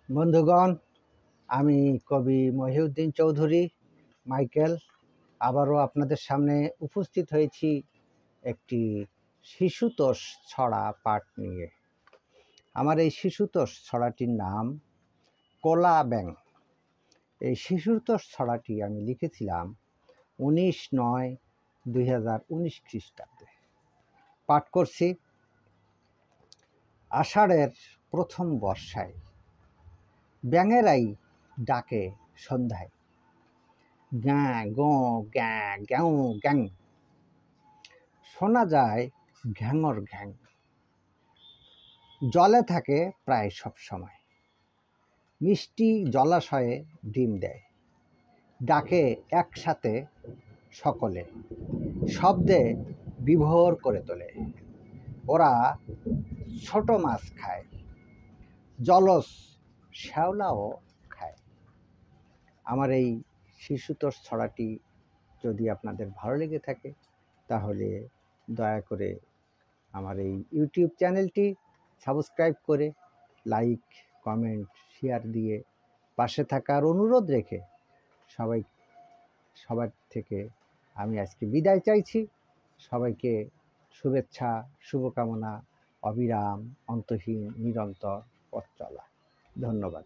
বন্ধুগণ, আমি কবি মহিউদ্দিন চৌধুরী মাইকেল আবারও আপনাদের সামনে উপস্থিত হয়েছি একটি শিশুতোষ ছড়া পাঠ নিয়ে। আমার এই শিশুতোষ ছড়াটির নাম কোলা ব্যাং। এই শিশুতোষ ছড়াটি আমি লিখেছিলাম 19/9/2019 খ্রিস্টাব্দে। পাঠ করছি। আষাঢ়ের প্রথম বর্ষায় ব্যাঙেরাই ডাকে সন্ধ্যায়, গ্যাঁ গঁ গ্যাঁ গ্যাঁ গ্যাং, শোনা যায় ঘ্যাঙর ঘ্যাং। জলে থাকে প্রায় সব সময়, মিষ্টি জলাশয়ে ডিম দেয়, ডাকে একসাথে সকলে, শব্দে বিভোর করে তোলে। ওরা ছোট মাছ খায়, জলজ শ্যাওলাও খায়। আমার এই শিশুতোষ ছড়াটি যদি আপনাদের ভালো লেগে থাকে তাহলে দয়া করে আমার এই ইউটিউব চ্যানেলটি সাবস্ক্রাইব করে লাইক, কমেন্ট, শেয়ার দিয়ে পাশে থাকার অনুরোধ রেখে সবার থেকে আমি আজকে বিদায় চাইছি। সবাইকে শুভেচ্ছা, শুভকামনা, অবিরাম, অন্তহীন, নিরন্তর পথ চলা। ধন্যবাদ।